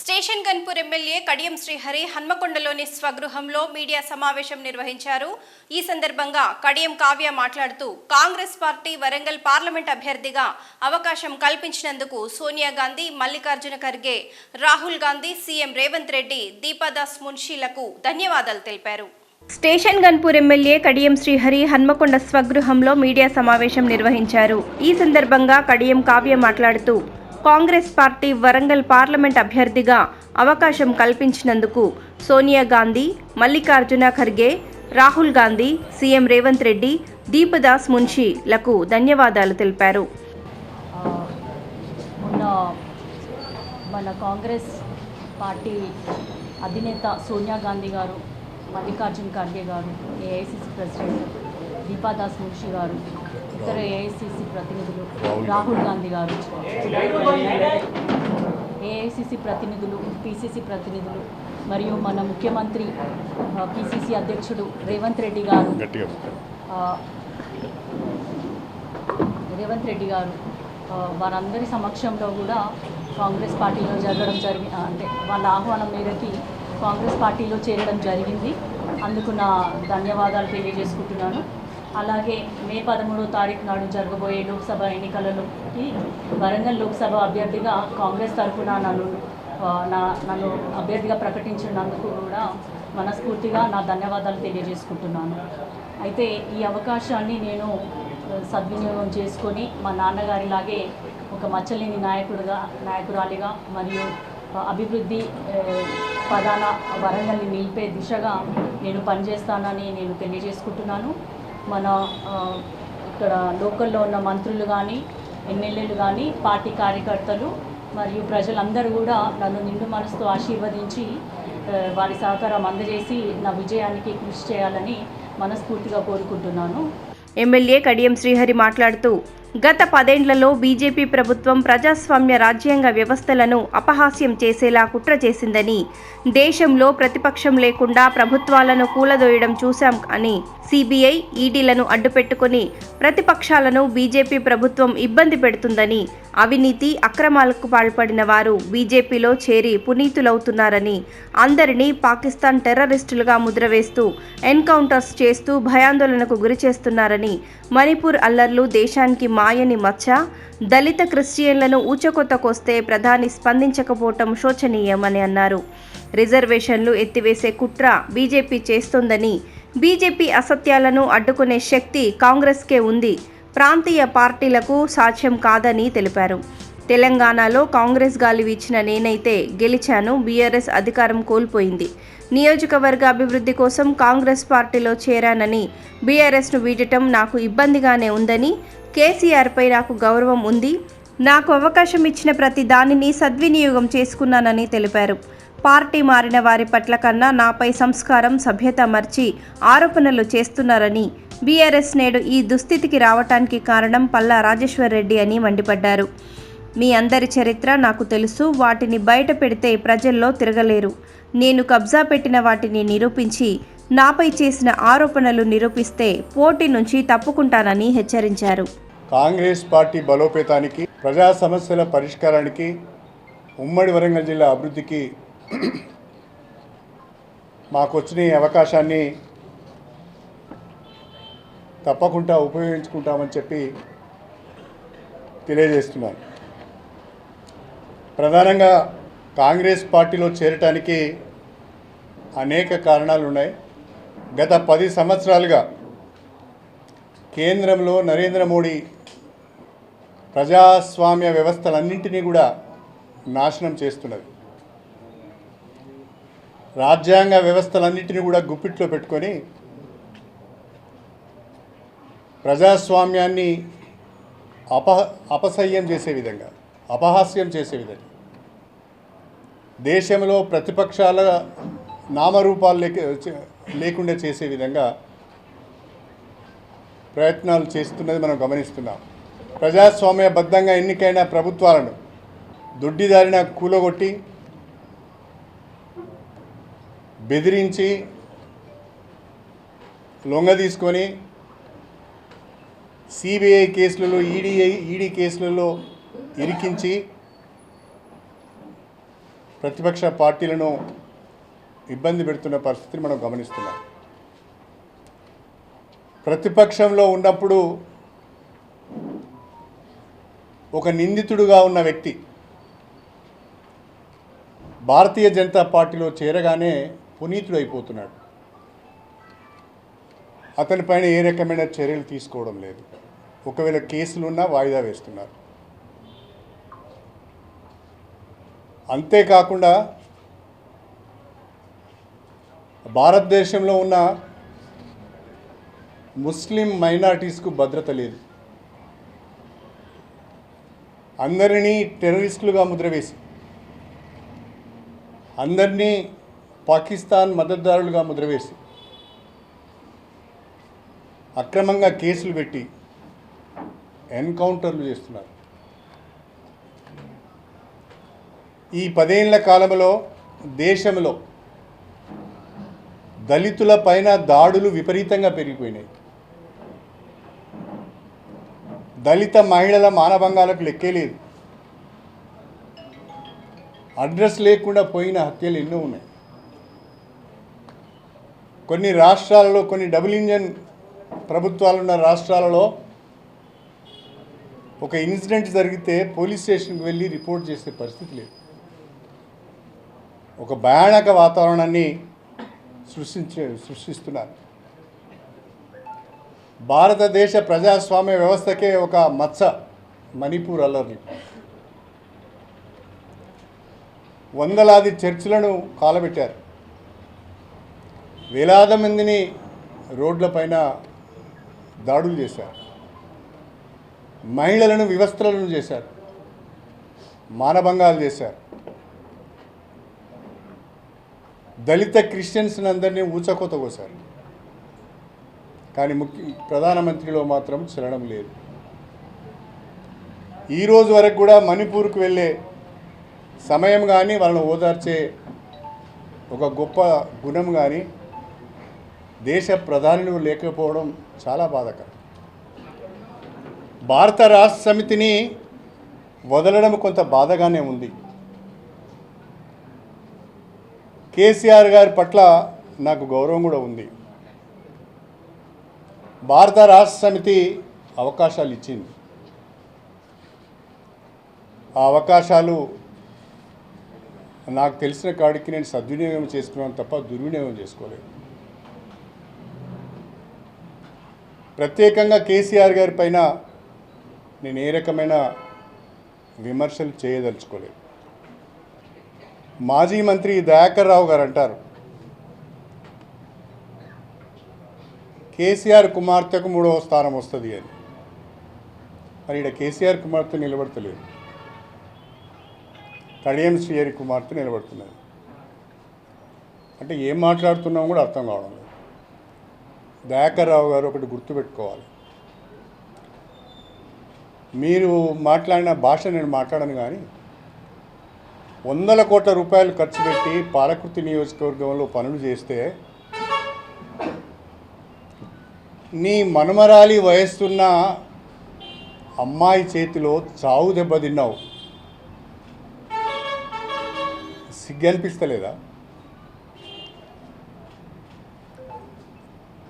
Station Ghanpur MLA Kadiyam Srihari హన్మకొండలోని స్వగృహంలో media సమావేశం నిర్వహించారు. ఈ సందర్భంగా కడియం కావ్య మాట్లాడుతూ కాంగ్రెస్ పార్టీ వరంగల్ పార్లమెంట్ అభ్యర్థిగా అవకాశం కల్పించినందుకు సోనియా గాంధీ, మల్లికార్జున ఖర్గే, రాహుల్ గాంధీ, సీఎం రేవంత్ రెడ్డి, దీపాదాస్ మున్షీలకు ధన్యవాదాలు తెలిపారు. స్టేషన్ గన్పూర్ ఎమ్మెల్యే కడియం శ్రీహరి హన్మకొండ స్వగృహంలో మీడియా సమావేశం నిర్వహించారు. ఈ సందర్భంగా కడియం కావ్య మాట్లాడుతూ కాంగ్రెస్ పార్టీ వరంగల్ పార్లమెంట్ అభ్యర్థిగా అవకాశం కల్పించినందుకు సోనియా గాంధీ, మల్లికార్జున ఖర్గే, రాహుల్ గాంధీ, సీఎం రేవంత్ రెడ్డి, దీపదాస్ మున్షీలకు ధన్యవాదాలు తెలిపారు. మన కాంగ్రెస్ పార్టీ అధినేత సోనియా గాంధీ గారు, మల్లికార్జున ఖర్గే గారు, ఏఐసిసి ప్రెసిడెంట్ దీపాదాస్ మున్షీ గారు, ఇతర ఏఐసిసి ప్రతినిధులు రాహుల్ గాంధీ గారు, ఏఐసిసి ప్రతినిధులు, పిసిసి ప్రతినిధులు మరియు మన ముఖ్యమంత్రి పిసిసి అధ్యక్షుడు రేవంత్ రెడ్డి గారు వారందరి సమక్షంలో కూడా కాంగ్రెస్ పార్టీలో అంటే వాళ్ళ ఆహ్వానం మేరకి కాంగ్రెస్ పార్టీలో చేరడం జరిగింది. అందుకు నా ధన్యవాదాలు తెలియజేసుకుంటున్నాను. అలాగే మే 13వ తారీఖు నాడు జరగబోయే లోక్సభ ఎన్నికలలోకి వరంగల్ లోక్సభ అభ్యర్థిగా కాంగ్రెస్ తరఫున నన్ను అభ్యర్థిగా ప్రకటించినందుకు కూడా మనస్ఫూర్తిగా నా ధన్యవాదాలు తెలియజేసుకుంటున్నాను. అయితే ఈ అవకాశాన్ని నేను సద్వినియోగం చేసుకొని మా నాన్నగారిలాగే ఒక మచ్చలేని నాయకురాలిగా మరియు అభివృద్ధి ప్రధాన వరంగల్ని నిలిపే దిశగా నేను పనిచేస్తానని నేను తెలియజేసుకుంటున్నాను. మన ఇక్కడ లోకల్లో ఉన్న మంత్రులు కానీ, ఎమ్మెల్యేలు కానీ, పార్టీ కార్యకర్తలు మరియు ప్రజలందరూ కూడా నన్ను నిండు మనసుతో ఆశీర్వదించి వారి సహకారం అందజేసి నా విజయానికి కృషి చేయాలని మనస్ఫూర్తిగా కోరుకుంటున్నాను. ఎమ్మెల్యే కడియం శ్రీహరి మాట్లాడుతూ గత 10 ఏళ్లలో బీజేపీ ప్రభుత్వం ప్రజాస్వామ్య రాజ్యాంగ వ్యవస్థలను అపహాస్యం చేసేలా కుట్ర చేసిందని, దేశంలో ప్రతిపక్షం లేకుండా ప్రభుత్వాలను కూలదోయడం చూశాం అని, సిబిఐ, ఈడీలను అడ్డుపెట్టుకుని ప్రతిపక్షాలను బీజేపీ ప్రభుత్వం ఇబ్బంది పెడుతుందని, అవినీతి అక్రమాలకు పాల్పడిన వారు బీజేపీలో చేరి పునీతులవుతున్నారని, అందరినీ పాకిస్తాన్ టెర్రరిస్టులుగా ముద్రవేస్తూ ఎన్కౌంటర్స్ చేస్తూ భయాందోళనకు గురి చేస్తున్నారని, మణిపూర్ అల్లర్లు దేశానికి మాయని మచ్చ, దళిత క్రిస్టియన్లను ఊచకొత్తకొస్తే ప్రధాని స్పందించకపోవటం శోచనీయమని అన్నారు. రిజర్వేషన్లు ఎత్తివేసే కుట్ర బీజేపీ చేస్తోందని, బీజేపీ అసత్యాలను అడ్డుకునే శక్తి కాంగ్రెస్కే ఉంది, ప్రాంతీయ పార్టీలకు సాధ్యం కాదని తెలిపారు. తెలంగాణలో కాంగ్రెస్ గాలి వీచిన నేనైతే గెలిచాను, బీఆర్ఎస్ అధికారం కోల్పోయింది. నియోజకవర్గ అభివృద్ధి కోసం కాంగ్రెస్ పార్టీలో చేరానని, బీఆర్ఎస్ను వీడటం నాకు ఇబ్బందిగానే ఉందని, కేసీఆర్పై నాకు గౌరవం ఉంది, నాకు అవకాశం ఇచ్చిన ప్రతి దానిని సద్వినియోగం చేసుకున్నానని తెలిపారు. పార్టీ మారిన వారి పట్ల కన్నా నాపై సంస్కారం, సభ్యత మర్చి ఆరోపణలు చేస్తున్నారని, బీఆర్ఎస్ నేడు ఈ దుస్థితికి రావటానికి కారణం పల్లా రాజేశ్వర్ రెడ్డి అని మండిపడ్డారు. మీ అందరి చరిత్ర నాకు తెలుసు, వాటిని బయట పెడితే ప్రజల్లో తిరగలేరు. నేను కబ్జా పెట్టిన వాటిని నిరూపించి, నాపై చేసిన ఆరోపణలు నిరూపిస్తే పోటీ నుంచి తప్పుకుంటానని హెచ్చరించారు. కాంగ్రెస్ పార్టీ బలోపేతానికి, ప్రజా సమస్యల పరిష్కారానికి, ఉమ్మడి వరంగల్ జిల్లా అభివృద్ధికి మాకు వచ్చిన ఈ అవకాశాన్ని తప్పకుండా ఉపయోగించుకుంటామని చెప్పి తెలియజేస్తున్నాను. ప్రధానంగా కాంగ్రెస్ పార్టీలో చేరటానికి అనేక కారణాలు ఉన్నాయి. గత 10 సంవత్సరాలుగా కేంద్రంలో నరేంద్ర మోడీ ప్రజాస్వామ్య వ్యవస్థలన్నింటినీ కూడా నాశనం చేస్తున్నది. రాజ్యాంగ వ్యవస్థలన్నింటినీ కూడా గుప్పిట్లో పెట్టుకొని ప్రజాస్వామ్యాన్ని అపహాస్యం చేసే విధంగా దేశంలో ప్రతిపక్షాల నామరూపాలు లేకుండా చేసే విధంగా ప్రయత్నాలు చేస్తున్నది మనం గమనిస్తున్నాం. ప్రజాస్వామ్యబద్ధంగా ఎన్నికైన ప్రభుత్వాలను దొడ్డిదారిన కూలగొట్టి, బెదిరించి, లొంగ తీసుకొని సిబిఐ కేసులలో, ఈడీ కేసులలో ఇరికించి ప్రతిపక్ష పార్టీలను ఇబ్బంది పెడుతున్న పరిస్థితిని మనం గమనిస్తున్నాం. ప్రతిపక్షంలో ఉన్నప్పుడు ఒక నిందితుడుగా ఉన్న వ్యక్తి భారతీయ జనతా పార్టీలో చేరగానే పునీతుడు అయిపోతున్నాడు. అతనిపైన ఏ రకమైన చర్యలు తీసుకోవడం లేదు. ఒకవేళ కేసులున్నా వాయిదా వేస్తున్నారు. అంతేకాకుండా భారతదేశంలో ఉన్న ముస్లిం మైనారిటీస్కు భద్రత లేదు. అందరినీ టెర్రరిస్టులుగా ముద్రవేసి అందరినీ పాకిస్తాన్ మద్దతుదారులుగా ముద్రవేసి అక్రమంగా కేసులు పెట్టి ఎన్కౌంటర్లు చేస్తున్నారు. ఈ 10 ఏళ్ల కాలంలో దేశంలో దళితుల పైన దాడులు విపరీతంగా పెరిగిపోయినాయి. దళిత మహిళల మానభంగాలకు లెక్కే లేదు. అడ్రస్ లేకుండా పోయిన హత్యలు ఎన్నో ఉన్నాయి. కొన్ని రాష్ట్రాలలో, కొన్ని డబుల్ ఇంజన్ ప్రభుత్వాలున్న రాష్ట్రాలలో ఒక ఇన్సిడెంట్ జరిగితే పోలీస్ స్టేషన్కి వెళ్ళి రిపోర్ట్ చేసే పరిస్థితి లేదు. ఒక భయానక వాతావరణాన్ని సృష్టిస్తున్నారు. భారతదేశ ప్రజాస్వామ్య వ్యవస్థకే ఒక మచ్చ మణిపూర్ అల్లర్లు. వందలాది చర్చిలను కాలబెట్టారు. వేలాది మందిని రోడ్లపైన దాడులు చేశారు. మహిళలను వివస్త్రలను చేశారు. మానభంగాలు చేశారు. దళిత క్రిస్టియన్స్ని అందరినీ ఊచకోత కోశారు. కానీ ప్రధానమంత్రిలో మాత్రం చలనం లేదు. ఈరోజు వరకు కూడా మణిపూర్కు వెళ్ళే సమయం కానీ వాళ్ళని ఓదార్చే ఒక గొప్ప గుణం కానీ దేశ ప్రధానిలో లేకపోవడం చాలా బాధాకరం. భారత రాష్ట్ర సమితిని వదలడం కొంత బాధగానే ఉంది. కేసీఆర్ గారి పట్ల నాకు గౌరవం కూడా ఉంది. భారత రాష్ట్ర సమితి అవకాశాలు ఇచ్చింది. ఆ అవకాశాలు నాకు తెలిసిన కాడికి నేను సద్వినియోగం చేసుకున్నాను తప్ప దుర్వినియోగం చేసుకోలేదు. ప్రత్యేకంగా కేసీఆర్ గారి పైన నేను ఏ రకమైన విమర్శలు చేయదలుచుకోలేదు. మాజీ మంత్రి దయాకర్ రావు గారు అంటారు, కేసీఆర్ కుమార్తెకు 3వ స్థానం వస్తుంది అని. మరి ఇక్కడ కేసీఆర్ కుమార్తె నిలబడతలేదు, కడియం శ్రీహరి కుమార్తె నిలబడుతున్నది. అంటే ఏం మాట్లాడుతున్నాం కూడా అర్థం కావడం లేదు. దయాకర్ రావు గారు ఒకటి గుర్తుపెట్టుకోవాలి, మీరు మాట్లాడిన భాష నేను మాట్లాడను, కానీ 100 కోట్ల రూపాయలు ఖర్చు పెట్టి పాలకుర్తి నియోజకవర్గంలో పనులు చేస్తే నీ మనమరాలి వయస్సున్న అమ్మాయి చేతిలో చావు దెబ్బతిన్నావు. సిగ్గనిపిస్తలేదా?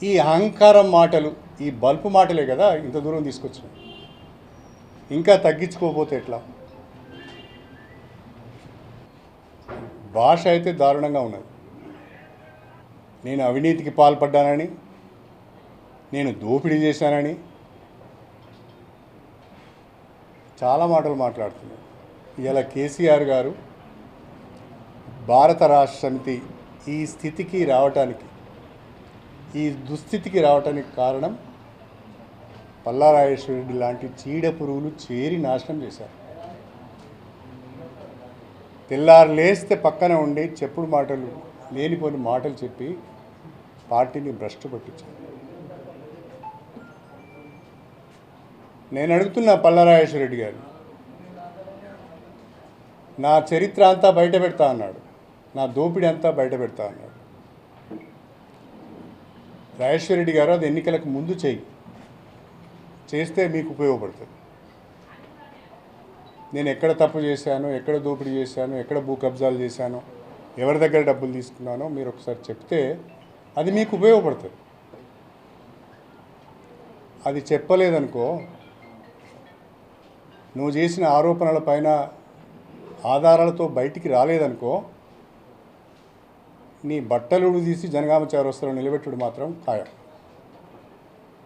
ఈ అహంకారం మాటలు, ఈ బల్పు మాటలే కదా ఇంత దూరం తీసుకొచ్చినాయి. ఇంకా తగ్గించుకోకపోతే ఎట్లా? భాష అయితే దారుణంగా ఉన్నది. నేను అవినీతికి పాల్పడ్డానని, నేను దోపిడీ చేశానని చాలా మాటలు మాట్లాడుతున్నాను. ఇలా కేసీఆర్ గారు భారత రాష్ట్ర సమితి ఈ స్థితికి రావటానికి, ఈ దుస్థితికి రావటానికి కారణం పల్లారాజేశ్వరరెడ్డి లాంటి చీడ పురుగులు చేరి నాశనం చేశారు. తెల్లారు లేస్తే పక్కన ఉండి చెప్పుడు మాటలు, లేనిపోని మాటలు చెప్పి పార్టీని భ్రష్టు పట్టించారు. నేను అడుగుతున్నా పల్లారాజేశ్వరరెడ్డి గారు, నా చరిత్ర అంతా బయట పెడతా అన్నాడు, నా దోపిడీ అంతా బయట పెడతా అన్నాడు. రాజేశ్వరరెడ్డి గారు అది ఎన్నికలకు ముందు చేస్తే మీకు ఉపయోగపడుతుంది. నేను ఎక్కడ తప్పు చేశాను, ఎక్కడ దోపిడీ చేశాను, ఎక్కడ భూ కబ్జాలు చేశాను, ఎవరి దగ్గర డబ్బులు తీసుకున్నానో మీరు ఒకసారి చెప్తే అది మీకు ఉపయోగపడుతుంది. అది చెప్పలేదనుకో, నువ్వు చేసిన ఆరోపణల పైన ఆధారాలతో బయటికి రాలేదనుకో, నీ బట్టలు తీసి జనగామ చౌరస్తాలో నిలబెట్టుడు మాత్రం ఖాయం.